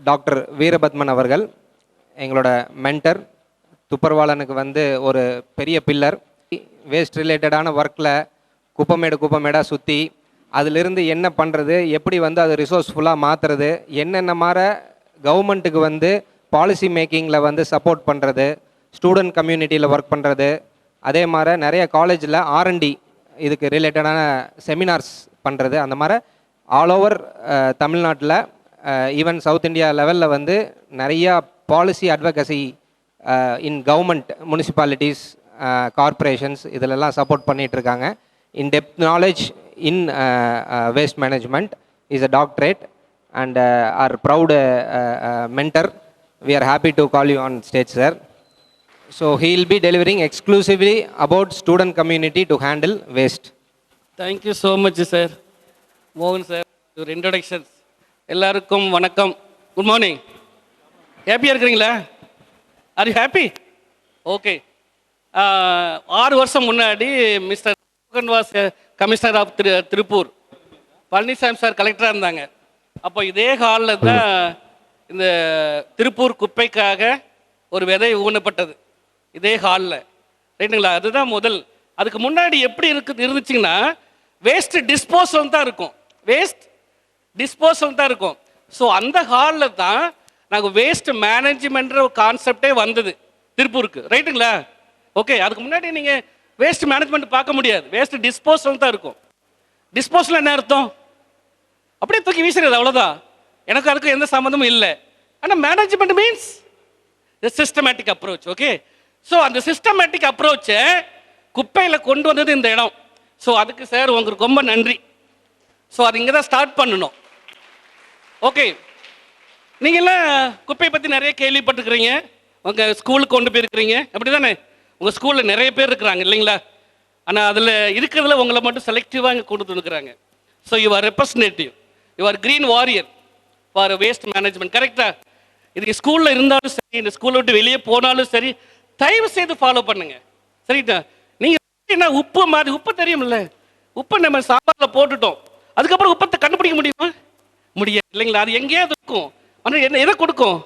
Doctor வீரபத்மன் அவர்கள் எங்களோட mentor. துப்பர்வாளனுக்கு வந்து ஒரு பெரிய பில்லர். வேஸ்ட் ரிலேட்டடான ஒர்க்கில் குப்பமேடாக சுற்றி அதிலிருந்து என்ன பண்ணுறது, எப்படி வந்து அது ரிசோர்ஸ்ஃபுல்லாக மாற்றுறது, என்னென்ன மாதிரி கவர்மெண்ட்டுக்கு வந்து பாலிசி மேக்கிங்கில் வந்து சப்போர்ட் பண்ணுறது, ஸ்டூடெண்ட் கம்யூனிட்டியில் ஒர்க் பண்ணுறது, அதே மாதிரி நிறைய காலேஜில் ஆர்என்டி இதுக்கு ரிலேட்டடான செமினார்ஸ் பண்ணுறது, அந்த மாதிரி ஆல் ஓவர் தமிழ்நாட்டில் ஈவன் சவுத் இந்தியா லெவலில் வந்து நிறையா பாலிசி அட்வொகசி இன் கவர்மெண்ட், முனிசிபாலிட்டிஸ், கார்பரேஷன்ஸ் இதிலெல்லாம் சப்போர்ட் பண்ணிகிட்ருக்காங்க. இன் depth knowledge in waste management is a doctorate and our proud mentor. We are happy to call you on stage, sir. So he will be delivering exclusively about student community to handle waste. Thank you so much, sir. Mohan sir, your introductions. எல்லாருக்கும் வணக்கம். Good morning. ஹாப்பியாக இருக்கிறீங்களா? Are you happy? Okay. 6 வருஷம் முன்னாடி mister was commissioner of Tiruppur, Palaniswami sir கலெக்டராக இருந்தாங்க. அப்போ இதே ஹாலில் தான் இந்த திருப்பூர் குப்பைக்காக ஒரு விதை ஊனப்பட்டது, இதே ஹாலில், ரைட்டுங்களா? அதுதான் முதல். அதுக்கு முன்னாடி எப்படி இருந்துச்சுங்கன்னா வேஸ்ட் டிஸ்போசல் தான் இருக்கும், வேஸ்ட் டிஸ்போசல் தான் இருக்கும். ஸோ அந்த ஹாலில் தான் நாங்கள் வேஸ்ட் மேனேஜ்மெண்ட்ற ஒரு கான்செப்டே வந்தது திருப்பூருக்கு, ரைட்டுங்களா? ஓகே. அதுக்கு முன்னாடி நீங்கள் வேஸ்ட் மேனேஜ்மெண்ட் பார்க்க முடியாது, வேஸ்ட் டிஸ்போசல் தான் இருக்கும். டிஸ்போசல் என்ன அர்த்தம்? அப்படியே தூக்கி வீசுறது, அவ்வளோதான். எனக்கு அதுக்கு எந்த சம்மந்தமும் இல்லை. ஆனால் management means the systematic approach. Okay. So அந்த சிஸ்டமேட்டிக் அப்ரோச்சை குப்பையில் கொண்டு வந்தது இந்த இடம். ஸோ அதுக்கு சார் உங்களுக்கு ரொம்ப நன்றி. ஸோ அது இங்கே தான் ஸ்டார்ட் பண்ணணும். ஓகே. நீங்கள்லாம் குப்பையை பற்றி நிறைய கேள்விப்பட்டுருக்கிறீங்க, உங்கள் ஸ்கூலுக்கு கொண்டு போயிருக்கிறீங்க, அப்படி தானே? உங்கள் ஸ்கூலில் நிறைய பேர் இருக்கிறாங்க இல்லைங்களா? ஆனால் அதில் இருக்கிறதுல உங்களை மட்டும் செலக்டிவாக இங்கே கொண்டு வந்துருக்குறாங்க. So you are representative, you are green warrior for waste management, கரெக்டாக? இதுக்கு ஸ்கூலில் இருந்தாலும் சரி, இந்த ஸ்கூலை விட்டு வெளியே போனாலும் சரி, தயவு செய்து ஃபாலோ பண்ணுங்க, சரிட்டா? நீங்கள் என்ன உப்பு மாதிரி, உப்பு தெரியும்ல, உப்பை நம்ம சாம்பாரில் போட்டுட்டோம், அதுக்கப்புறம் உப்பத்தை கண்டுபிடிக்க முடியுமா? முடியாது இல்லைங்களா? அது எங்கேயாவது இருக்கும். ஆனால் என்ன எதை கொடுக்கும்?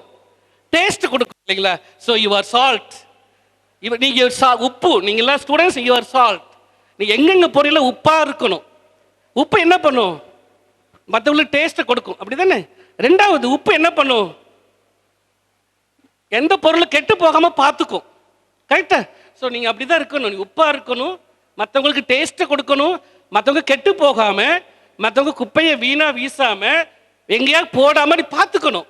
டேஸ்ட் கொடுக்கும் இல்லைங்களா? So you R salt. நீங்கள் உப்பு, நீங்கள்லாம் ஸ்டூடெண்ட்ஸ், யூ ஆர் சால்ட். நீங்கள் எங்கெங்கே போறீங்களோ உப்பாக இருக்கணும். உப்பு என்ன பண்ணும்? மற்றவங்களுக்கு டேஸ்ட்டை கொடுக்கும், அப்படி தானே? ரெண்டாவது, உப்பு என்ன பண்ணும்? எந்த பொருளும் கெட்டு போகாமல் பார்த்துக்கும், கரெக்டா? ஸோ நீங்கள் அப்படி தான் இருக்கணும். நீங்கள் உப்பாக இருக்கணும், மற்றவங்களுக்கு டேஸ்ட்டை கொடுக்கணும், மற்றவங்க கெட்டு போகாமல், மற்றவங்க குப்பையை வீணாக வீசாமல் எங்கேயாவது போடாமல் பார்த்துக்கணும்,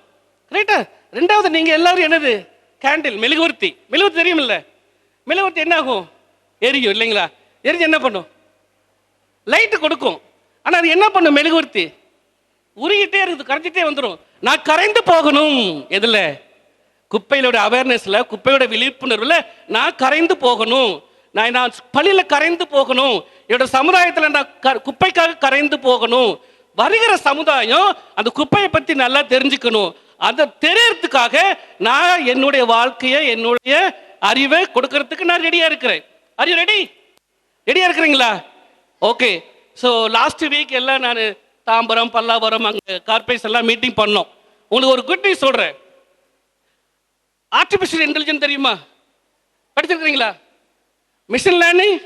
கரெக்டா? ரெண்டாவது, நீங்கள் எல்லாரும் என்னது? கேண்டில், மெழுகுவர்த்தி. மெழுகுவர்த்தி தெரியுமில்ல? மெழுகுவர்த்தி என்ன ஆகும்? எரியும் இல்லைங்களா? எரிஞ்சு என்ன பண்ணும்? லைட்டு கொடுக்கும். ஆனால் அது என்ன பண்ணும்? மெழுகுவர்த்தி உருகிட்டே இருக்குது, கரைஞ்சிட்டே வந்துடும். நான் கரைந்து போகணும், எதில்? குப்பையோட அவேர்னஸில், குப்பையோட விழிப்புணர்வில் நான் கரைந்து போகணும், நான் பள்ளியில் கரைந்து போகணும், என்னோட சமுதாயத்தில் நான் குப்பைக்காக கரைந்து போகணும். வருகிற சமுதாயம் அந்த குப்பையை பற்றி நல்லா தெரிஞ்சுக்கணும். அதை தெரியறதுக்காக நான் என்னுடைய வாழ்க்கையை, என்னுடைய அறிவை கொடுக்கறதுக்கு நான் ரெடியாக இருக்கிறேன். Are you ready? ரெடியாக இருக்கிறீங்களா? ஓகே. ஸோ லாஸ்ட் வீக் எல்லாம் நான் தாம்பரம், பல்லாவரம், அங்கே கார்பரேஷன் எல்லாம் மீட்டிங் பண்ணோம். உங்களுக்கு ஒரு குட் நியூஸ் சொல்கிறேன். ஆர்டிஃபிஷியல் இன்டெலிஜென்ஸ் தெரியுமா? படிச்சிருக்கிறீங்களா? Machine learning.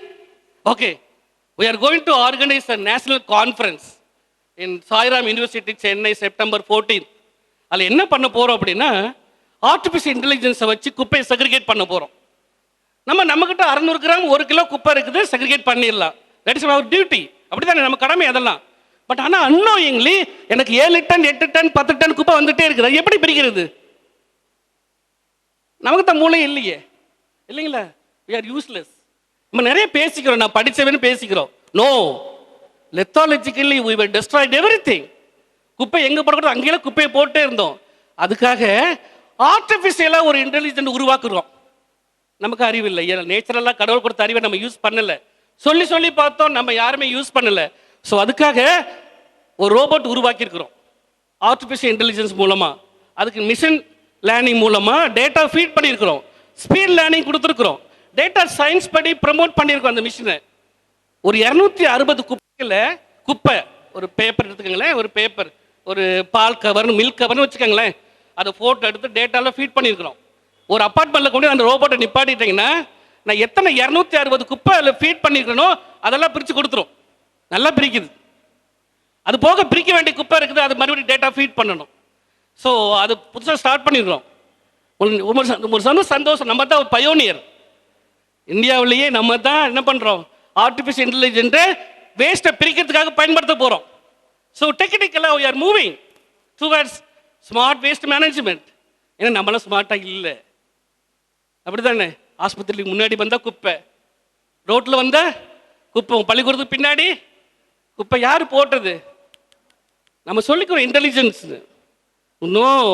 Okay. we are going to organize a national conference in Sairam university, Chennai, September 14. அதில் என்ன பண்ண போகிறோம் அப்படின்னா, ஆர்டிஃபிஷியல் இன்டெலிஜென்ஸை வச்சு குப்பையை செக்ரிகேட் பண்ண போகிறோம். நம்மக்கிட்ட 600 கிராம் 1 கிலோ குப்பை இருக்குது, செக்ரிகேட் பண்ணிடலாம். தட் இஸ் அவர் டியூட்டி, அப்படி தானே? நம்ம கடமை அதெல்லாம். பட் ஆனால் அன்னோயிங்லி எனக்கு 7 டன் 8 டன் 10 டன் குப்பை வந்துட்டே இருக்குது. எப்படி பிரிக்கிறது? நமக்கு தான் மூளை இல்லையே, இல்லைங்களா? we are useless. நம்ம நிறைய பேசிக்கிறோம், நான் படித்தவன்னு பேசிக்கிறோம். No, lethologically we were destroyed everything. குப்பை எங்கே போடக்கூடாது அங்கேயும் குப்பையை போட்டே இருந்தோம். அதுக்காக ஆர்டிஃபிஷியலாக ஒரு இன்டெலிஜென்ட் உருவாக்குறோம். நமக்கு அறிவு இல்லை, நேச்சுரலாக கடவுள் கொடுத்த அறிவை நம்ம யூஸ் பண்ணலை. சொல்லி பார்த்தோம், நம்ம யாருமே யூஸ் பண்ணலை. ஸோ அதுக்காக ஒரு ரோபோட் உருவாக்கியிருக்கிறோம் ஆர்டிஃபிஷியல் இன்டெலிஜென்ஸ் மூலமாக. அதுக்கு மிஷின் லேர்னிங் மூலமாக டேட்டா ஃபீட் பண்ணியிருக்கிறோம், ஸ்பீட் லேர்னிங் கொடுத்துருக்குறோம், டேட்டா சயின்ஸ் படி ப்ரமோட் பண்ணியிருக்கோம் அந்த மிஷினை. ஒரு 260 குப்பையில் குப்பை, ஒரு பேப்பர் எடுத்துக்கங்களேன், ஒரு பேப்பர், ஒரு பால் கவர், மில்க் கவர்னு வச்சுக்கோங்களேன். அதை ஃபோட்டோ எடுத்து டேட்டாவில் ஃபீட் பண்ணியிருக்கிறோம். ஒரு அப்பார்ட்மெண்ட்டில் கொண்டு அந்த ரோபோட்டை நிப்பாட்டிட்டீங்கன்னா நான் எத்தனை 260 குப்பை அதில் ஃபீட் பண்ணியிருக்கனோ அதெல்லாம் பிரித்து கொடுத்துரும். நல்லா பிரிக்குது. அது போக பிரிக்க வேண்டிய குப்பை இருக்குது, அது மறுபடியும் டேட்டா ஃபீட் பண்ணணும். ஸோ அது புதுசாக ஸ்டார்ட் பண்ணிடுறோம். ஒரு சந்தோஷம். நம்ம தான் ஒரு பயோனியர். இந்தியாவிலேயே நம்ம தான் என்ன பண்ணுறோம், ஆர்டிஃபிஷியல் இன்டெலிஜென்ட்டை வேஸ்ட்டை பிரிக்கிறதுக்காக பயன்படுத்த போகிறோம். ஸோ டெக்னிக்கலாக we are moving towards smart waste management. ஏன்னா நம்மளாம் ஸ்மார்ட்டாக இல்லை. அப்படி தானே? ஆஸ்பத்திரிக்கு முன்னாடி வந்தால் குப்பை, ரோட்டில் வந்தால் குப்பை, பள்ளிக்கூடத்துக்கு பின்னாடி குப்பை. யார் போட்டது? நம்ம சொல்லிக்கிறோம் இன்டெலிஜென்ஸ். இன்னும்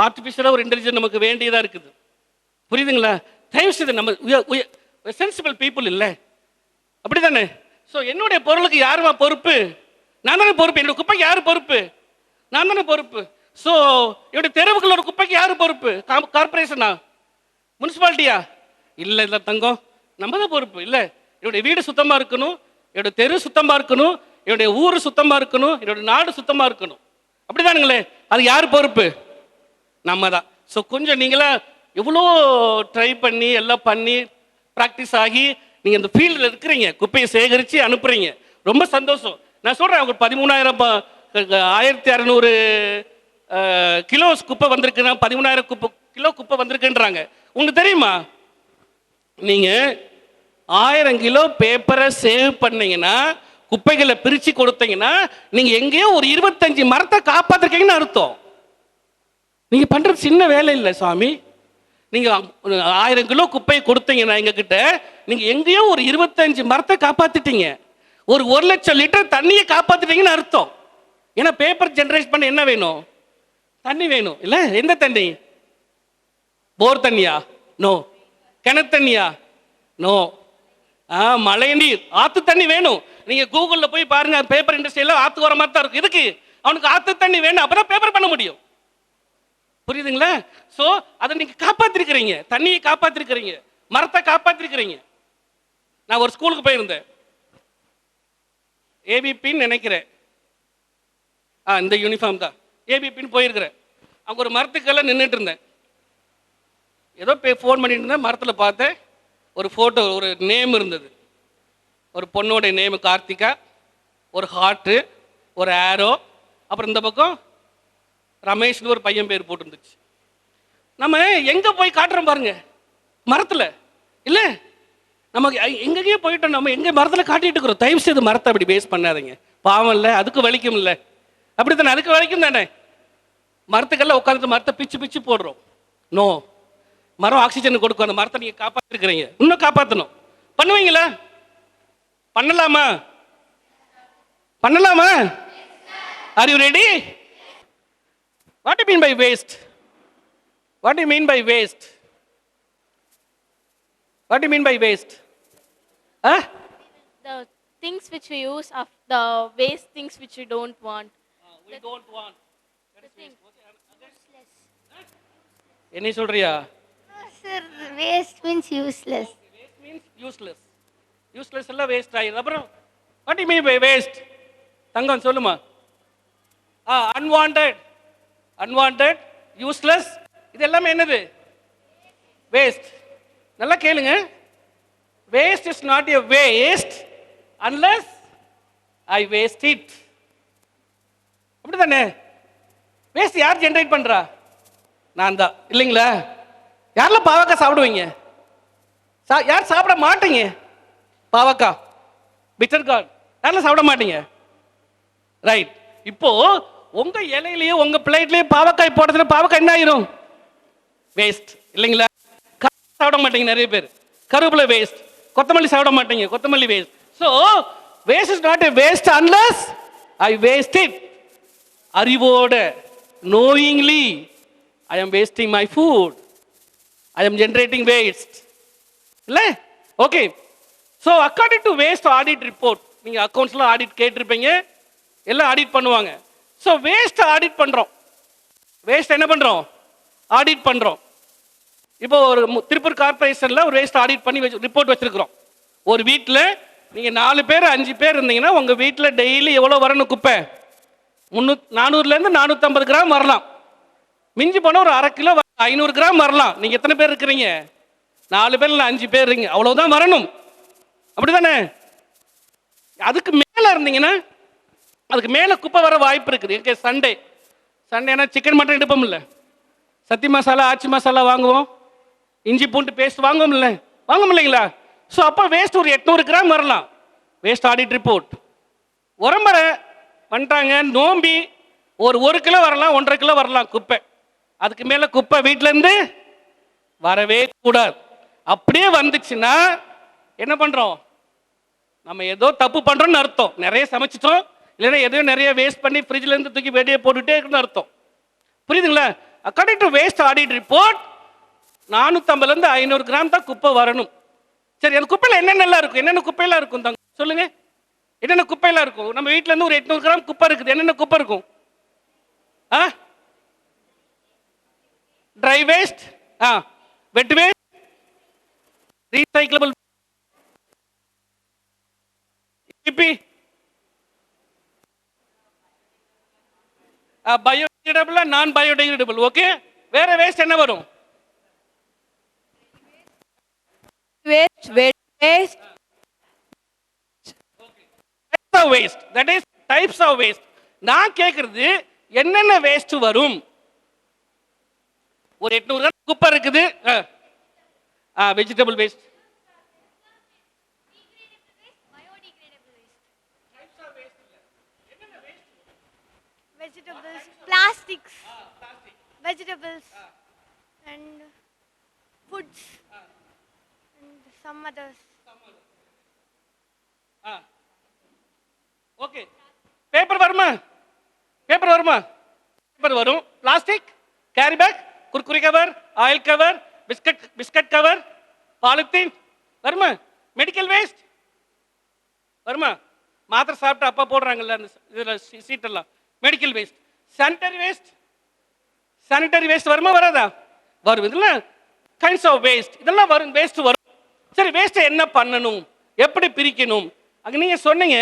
ஆர்டிஃபிஷியலாக ஒரு இன்டெலிஜென்ஸ் நமக்கு வேண்டியதாக இருக்குது. புரியுதுங்களா? தயவு செய்து நம்ம சென்சிபிள் பீப்புள் இல்லை, அப்படி தானே? ஸோ என்னுடைய பொருளுக்கு யாருமா பொறுப்பு? நான் தானே பொறுப்பு. என்னோட குப்பைக்கு யார் பொறுப்பு? நான் தானே பொறுப்பு. ஸோ என்னுடைய தெருவுக்குள்ள ஒரு குப்பைக்கு யார் பொறுப்பு? கார்பரேஷனா, முனிசிபாலிட்டியா? இல்லை இல்லை தங்கம், நம்ம தான் பொறுப்பு. இல்லை, என்னுடைய வீடு சுத்தமாக இருக்கணும், என்னுடைய தெரு சுத்தமாக இருக்கணும், என்னுடைய ஊர் சுத்தமாக இருக்கணும், என்னுடைய நாடு சுத்தமாக இருக்கணும். அப்படி தானுங்களே? அது யார் பொறுப்பு? நம்ம தான். ஸோ கொஞ்சம் நீங்களா எவ்வளோ ட்ரை பண்ணி எல்லாம் பண்ணி ப்ராக்டிஸ் ஆகி நீங்கள் இந்த ஃபீல்டில் இருக்கிறீங்க, குப்பையை சேகரித்து அனுப்புகிறீங்க. ரொம்ப சந்தோஷம். நான் சொல்கிறேன், அவங்க 1600 கிலோ குப்பை வந்திருக்குன்னா 13,000 கிலோ குப்பை வந்திருக்குன்றாங்க. உங்களுக்கு தெரியுமா? நீங்கள் 1000 கிலோ பேப்பரை சேவ் பண்ணீங்கன்னா, குப்பைகளை பிரித்து கொடுத்தீங்கன்னா, நீங்கள் எங்கேயோ ஒரு 25 மரத்தை காப்பாற்றிருக்கீங்கன்னு அர்த்தம். நீங்கள் பண்ணுறது சின்ன வேலை இல்லை சாமி. நீங்கள் 1000 கிலோ குப்பையை கொடுத்தீங்கன்னா எங்ககிட்ட, நீங்கள் எங்கேயோ ஒரு 25 மரத்தை காப்பாற்றிட்டீங்க. ஒரு 1,00,000 லிட்டர் தண்ணியை காப்பாற்றிட்டீங்கன்னு அர்த்தம். ஏன்னா பேப்பர் ஜென்ரேட் பண்ண என்ன வேணும்? தண்ணி வேணும். இல்லை, எந்த தண்ணி? போர் தண்ணியா? நோ. கிணத்து தண்ணியா? நோ. மழை நீர், ஆற்று தண்ணி வேணும். நீங்கள் கூகுளில் போய் பாருங்க, பேப்பர் இண்டஸ்ட்ரியெல்லாம் ஆற்று வர மாதிரி தான் இருக்கும். இதுக்கு அவனுக்கு ஆற்று தண்ணி வேணும், அப்போ தான் பேப்பர் பண்ண முடியும். புரியுதுங்களா? ஸோ அதை நீங்கள் காப்பாற்றிருக்கிறீங்க, தண்ணியை காப்பாற்றிருக்கிறீங்க, மரத்தை காப்பாற்றிருக்கிறீங்க. நான் ஒரு ஸ்கூலுக்கு போயிருந்தேன், ஏபிபின்னு நினைக்கிறேன். இந்த யூனிஃபார்ம் தான் ஏபிபின்னு போயிருக்கிறேன். அங்கே ஒரு மரத்துக்கெல்லாம் நின்றுட்டு இருந்தேன். ஏதோ ஃபோன் பண்ணிட்டு இருந்தேன். மரத்தில் பார்த்தேன் ஒரு ஃபோட்டோ, ஒரு நேம் இருந்தது. ஒரு பொண்ணோட நேமு கார்த்திகா, ஒரு ஹார்ட்டு, ஒரு ஆரோ, அப்புறம் இந்த பக்கம் ரமேஷ்னு ஒரு பையன் பேர் போட்டுருந்துச்சு. நம்ம எங்கே போய் காட்டுறோம் பாருங்க, மரத்தில். இல்லை, நமக்கு எங்கேயே போயிட்டோம், நம்ம எங்கே மரத்தில் காட்டிட்டு இருக்கிறோம். தயவு செய்து மரத்தை அப்படி பேஸ் பண்ணாதீங்க. பாவம் இல்லை, அதுக்கு வலிக்கும் இல்லை. அப்படி தானே? அதுக்கு வலிக்கும் தானே? மரத்துக்கெல்லாம் உட்காந்துட்டு மரத்தை பிச்சு பிச்சு போடுறோம். நோ, மரம் ஆக்சிஜன் கொடுக்கும். அந்த மரத்தை நீங்கள் காப்பாற்றிருக்கிறீங்க, இன்னும் காப்பாற்றணும். பண்ணுவீங்களா? பண்ணலாமா? பண்ணலாமா? Are you ready? What do you mean by waste? What do you mean by waste? What do you mean by waste? Huh? The things which we use of the waste things which we don't want. We don't want. That is thing. waste. என்ன சொல்றியா? Sir, waste means useless. Waste means useless. Useless எல்லாம் waste ஆயிடுது. அப்புறம் what do you mean by waste? தங்கம் சொல்லுமா? Unwanted, unwanted, useless, இது எல்லாமே என்னது? Waste. நல்லா கேளுங்க. Waste is not a waste unless I waste it. அப்படிதானே? வேஸ்ட் யார் ஜென்ரேட் பண்றா? நான் தான், இல்லைங்களா? யாரெல்லாம் பாவக்காய் சாப்பிடுவீங்க? யார் சாப்பிட மாட்டீங்க? பாவக்காய், பிட்டர் கார்ட் யாரெல்லாம் சாப்பிட மாட்டீங்க? ரைட். இப்போ உங்க இலையிலேயே உங்க பிளேட்லயே பாவக்காய் போடுறதுல பாவக்காய் என்ன ஆயிரும்? வேஸ்ட், இல்லைங்களா? சாப்பிட மாட்டீங்க நிறைய பேர். கருவேப்பிலை வேஸ்ட், கொத்தமல்லி சாப்பிட மாட்டீங்க, கொத்தமல்லி waste. So waste is not a waste unless I waste it. அறிவோட, knowingly I am wasting my food, I am generating waste. இல்லை? Okay. So according to waste audit report, நீங்கள் அக்கௌண்ட்ஸ்லாம் ஆடிட் கேட்டிருப்பீங்க, எல்லாம் ஆடிட் பண்ணுவாங்க. ஸோ வேஸ்ட் ஆடிட் பண்ணுறோம். Waste என்ன பண்ணுறோம்? Audit பண்ணுறோம். இப்போ ஒரு திருப்பூர் கார்பரேஷனில் ஒரு வேஸ்ட் ஆடிட் பண்ணி ரிப்போர்ட் வச்சுருக்கிறோம். ஒரு வீட்டில் நீங்கள் 4 பேர் 5 பேர் இருந்தீங்கன்னா உங்கள் வீட்டில் டெய்லி எவ்வளோ வரணும் குப்பை? 400லேருந்து 450 கிராம் வரலாம். மிஞ்சி போனால் ஒரு 1/2 கிலோ 500 கிராம் வரலாம். நீங்கள் எத்தனை பேர் இருக்கிறீங்க? 4 பேர் இல்லை 5 பேர் இருக்கீங்க, அவ்வளோதான் வரணும். அப்படி தானே? அதுக்கு மேலே இருந்தீங்கன்னா அதுக்கு மேலே குப்பை வர வாய்ப்பு இருக்குது. எங்கே சண்டேனா சிக்கன் மட்டன் எடுப்போம் இல்லை, சத்தி மசாலா ஆச்சி மசாலா வாங்குவோம், இஞ்சி பூண்டு பேஸ்ட் வாங்குவோம் இல்லைங்களா? ஸோ அப்போ வேஸ்ட் ஒரு 800 கிராம் வரலாம். வேஸ்ட் ஆடிட் ரிப்போர்ட் உரம்பரை பண்ணிட்டாங்க. நோம்பி ஒரு 1 கிலோ வரலாம், 1.5 கிலோ வரலாம் குப்பை. அதுக்கு மேலே குப்பை வீட்டிலேருந்து வரவே கூடாது. அப்படியே வந்துச்சுன்னா என்ன பண்ணுறோம்? நம்ம ஏதோ தப்பு பண்ணுறோன்னு அர்த்தம். நிறைய சமைச்சிட்டோம், இல்லைன்னா எதையோ நிறைய வேஸ்ட் பண்ணி ஃப்ரிட்ஜ்லேருந்து தூக்கி வெளியே போட்டுகிட்டே இருக்குன்னு அர்த்தம். புரியுதுங்களா? According to waste audit report 450லேருந்து 500 கிராம் தான் குப்பை வரணும். சரி, அந்த குப்பையில் என்னென்னலாம் இருக்கும்? என்னென்ன குப்பையெல்லாம் இருக்கும் தாங்க சொல்லுங்க. என்னென்ன குப்பையெல்லாம் இருக்கும்? நம்ம வீட்டில் இருந்து ஒரு 800 கிராம் குப்பை இருக்குது. என்னென்ன குப்பை இருக்கும்? ட்ரை வேஸ்ட், வெட் வேஸ்ட், ரீசைக்கிளபிள், பயோடிகிரேடபிள், நான் பயோடிகிரேடபிள். ஓகே, வேற வேஸ்ட் என்ன வரும்? waste, that is types of waste. நான் கேக்குறது என்னென்ன வேஸ்ட் வரும்? ஒரு 800 கிராம் குப்பை இருக்குது. Vegetable waste, Vegetables, plastics, vegetables, and foods, and some others. ஓகே. பேப்பர் வருமா? பேப்பர் வரும். Plastic, carry bag, Kurkure cover, oil cover, biscuit cover, polythene வருமா? மெடிக்கல் வேஸ்ட் வருமா? மாத்திரை சாப்பிட்டு அப்பா போடுறாங்கல்ல அந்த இதில் சீட்டெல்லாம், மெடிக்கல் வேஸ்ட். சானிட்டரி வேஸ்ட் வருமா வராதா? வரும். இதெல்லாம் கைண்ட்ஸ் ஆஃப் வேஸ்ட், இதெல்லாம் வரும். வேஸ்ட் வரும். சரி, வேஸ்ட்டை என்ன பண்ணணும், எப்படி பிரிக்கணும்? அங்கே நீங்கள் சொன்னீங்க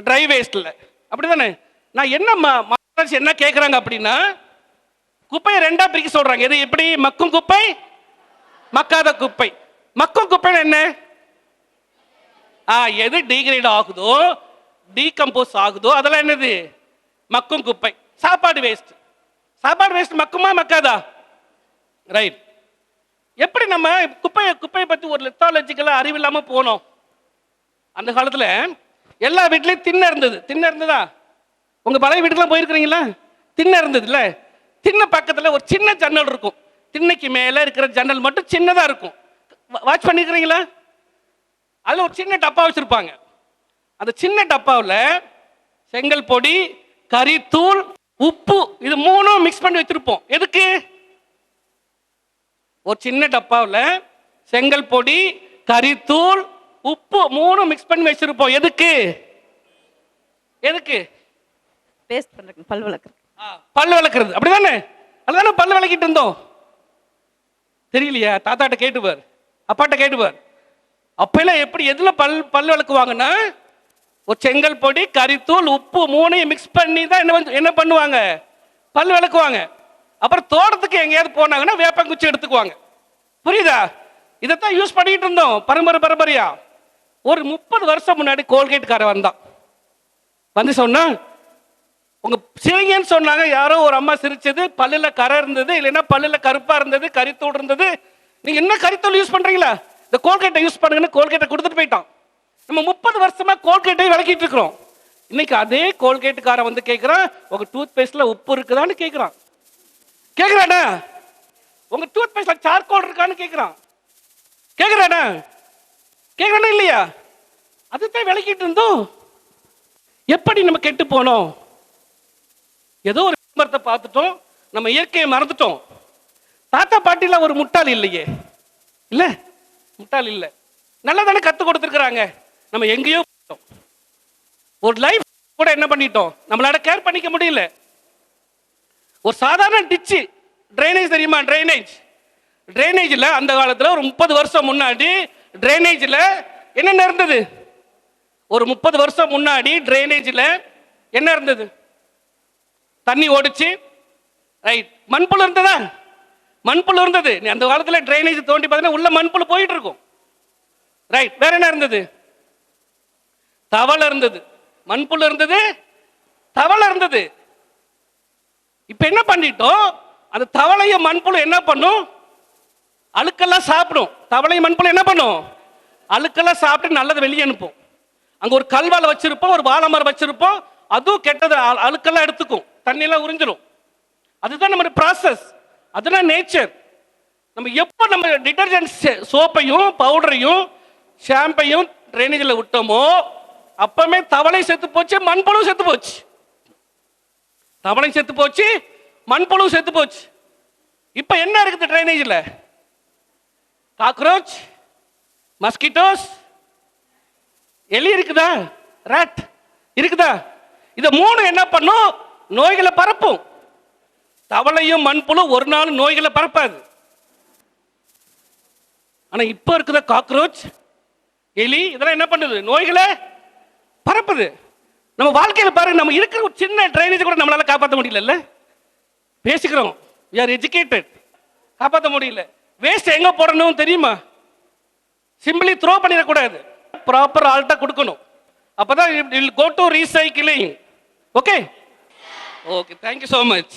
ட்ரை வேஸ்ட்டில், அப்படி தானே? நான் என்ன கேட்குறாங்க அப்படின்னா, குப்பையை 2ஆ பிரிக்க சொல்கிறாங்க. எது எப்படி? மக்கும் குப்பை, மக்காத குப்பை. மக்கும் குப்பை என்ன? எது டீகிரேட் ஆகுதோ, டீகம்போஸ் ஆகுதோ அதெல்லாம் என்னது? மக்கும் குப்பை. சாப்பாடு வேஸ்ட் மக்குமா மக்காதா? ரைட். எப்படி நம்ம குப்பையை பற்றி ஒரு லித்தாலஜிக்கலாக அறிவில்லாமல் போனோம்? அந்த காலத்தில் எல்லா வீட்லேயும் திண்ணை இருந்ததா? உங்கள் பழைய வீட்டுக்கெல்லாம் போயிருக்கிறீங்களா? திண்ணை இருந்ததுல்ல? திண்ணை பக்கத்தில் ஒரு சின்ன ஜன்னல் இருக்கும். திண்ணைக்கு மேலே இருக்கிற ஜன்னல் மட்டும் சின்னதாக இருக்கும். வாட்ச் பண்ணிக்கிறீங்களா? அதில் ஒரு சின்ன டப்பா வச்சுருப்பாங்க. அந்த சின்ன டப்பாவில் செங்கல் பொடி, கறித்தூள், உப்பு, இது 3ம் மிக்ஸ் பண்ணி வச்சுருப்போம். எதுக்கு? ஒரு சின்ன டப்பாவில் செங்கல் பொடி, கறித்தூள், உப்பு 3ம் மிக்ஸ் பண்ணி வச்சிருப்போம். எதுக்கு? பேஸ்ட் பண்றதுக்கு, பல் விளக்குறது. அப்படிதானே? அதுதானே பல் விளக்கிட்டு இருந்தோம். தெரியலையா? தாத்தாட்ட கேட்டுப்பார், அப்பாட்ட கேட்டுப்பார். அப்பெல்லாம் எப்படி எதுல பல் விளக்குவாங்கன்னா, ஒரு செங்கல் பொடி, கறித்தூள், உப்பு 3யும் மிக்ஸ் பண்ணி தான் என்ன பண்ணுவாங்க? பல் விளக்குவாங்க. அப்புறம் தோட்டத்துக்கு எங்கேயாவது போனாங்கன்னா வேப்பங்குச்சி எடுத்துக்குவாங்க. புரியுதா? இதைத்தான் யூஸ் பண்ணிட்டு இருந்தோம் பரம்பரையா. ஒரு 30 வருஷம் முன்னாடி கோல்கேட்காரன் வந்தான். வந்து சொன்னா, உங்க சிரிங்கன்னு சொன்னாங்க. யாரோ ஒரு அம்மா சிரிச்சது, பல்லுல கரை இருந்தது, இல்லைன்னா பல்லுல கருப்பா இருந்தது, கறித்தூள் இருந்தது. நீங்க என்ன கறித்தூள் யூஸ் பண்றீங்களா? இந்த கோல்கேட்டை யூஸ் பண்ணுங்கன்னு கோல்கேட்டை கொடுத்துட்டு போயிட்டான். நம்ம 30 வருஷமா கோல்கேட்டை விளக்கிட்டு இருக்கிறோம். இன்னைக்கு அதே கோல்கேட்டுக்காரன் வந்து கேட்கிறான், உங்க டூத் பேஸ்ட்ல உப்பு இருக்குதான்னு கேட்கிறானா? உங்க டூத் பேஸ்ட்ல சார்கோல் இருக்கான்னு கேட்கிறானா இல்லையா? அதுதான் விளக்கிட்டு இருந்தோம். எப்படி நம்ம கெட்டு போனோம்? ஏதோ ஒரு விளம்பரத்தை பார்த்துட்டோம், நம்ம இயற்கையை மறந்துட்டோம். தாத்தா பாட்டில ஒரு முட்டாள் இல்லையே, இல்ல முட்டாள் இல்லை, நல்லா தானே கத்து கொடுத்துருக்குறாங்க. நம்ம எங்கேயோ ஒரு லைஃப் கூட என்ன பண்ணிட்டோம், நம்மளால கேர் பண்ணிக்க முடியல. ஒரு சாதாரண டிச்சு, ட்ரைனேஜ் தெரியுமா? ட்ரைனேஜில் அந்த காலத்தில் ஒரு 30 வருஷம் முன்னாடி ட்ரைனேஜில் என்னென்ன இருந்தது? ஒரு 30 வருஷம் முன்னாடி ட்ரைனேஜில் என்ன இருந்தது? தண்ணி ஓடிச்சு, ரைட். மண்புழு இருந்ததா? மண்புழு இருந்தது. நீ அந்த காலத்தில் ட்ரைனேஜ் தோண்டி பார்த்தீங்கன்னா உள்ள மண்புழு போயிட்டு இருக்கும். ரைட். வேற என்ன இருந்தது? தவளை இருந்தது. மண்புழு இருந்தது, தவளை இருந்தது. இப்ப என்ன பண்ணிட்டோம்? அந்த தவளையும் மண்புழு என்ன பண்ணும்? அழுக்கெல்லாம் சாப்பிடும். தவளையும் மண்புழு என்ன பண்ணும்? அழுக்கெல்லாம் சாப்பிட்டு நல்லதை வெளியே அனுப்பும். அங்க ஒரு கல்வாழை வச்சிருப்போம், ஒரு வாழை மரம் வச்சிருப்போம், அதுவும் கெட்டது அழுக்கெல்லாம் எடுத்துக்கும், தண்ணியெல்லாம் உறிஞ்சிடும். அதுதான் நம்ம ப்ராசஸ், அதுதான் நேச்சர். நம்ம எப்போ நம்ம டிட்டர்ஜென்ட் சோப்பையும் பவுடரையும் ஷாம்பையும் ட்ரைனேஜில் விட்டோமோ அப்பமே தவளை செத்து போச்சு, மண்புழு செத்து போச்சு. தவளை செத்து போச்சு, மண்புழு செத்து போச்சு. இப்போ என்ன இருக்குது ட்ரைனேஜில்? காக்ரோச், மஸ்கிட்டோஸ், எலி இருக்குதா? ராட் இருக்குதா? இத மூணு என்ன பண்ணும்? நோய்களை பரப்பும். தவளையும் மண்புழு ஒரு நாள் நோய்களை பரப்பாது. ஆனா இப்ப இருக்குத காக்ரோச், எலி இதெல்லாம் என்ன பண்ணுது? நோய்களை பரப்புது. நம்ம வாழ்க்கையில பாருங்க, நம்ம இருக்கிற ஒரு சின்ன ட்ரைனேஜ் கூட நம்மளால காப்பாற்ற முடியல. பேசிக்கிறோம், we are educated, காப்பாற்ற முடியல. வேஸ்ட் எங்க போடணும் தெரியுமா? சிம்பிளி த்ரோ பண்ணிடக்கூடாது, ப்ராப்பர் ஆல்ட்டா கொடுக்கணும். அப்பதான் it will go to recycling. Okay, okay, thank you so much.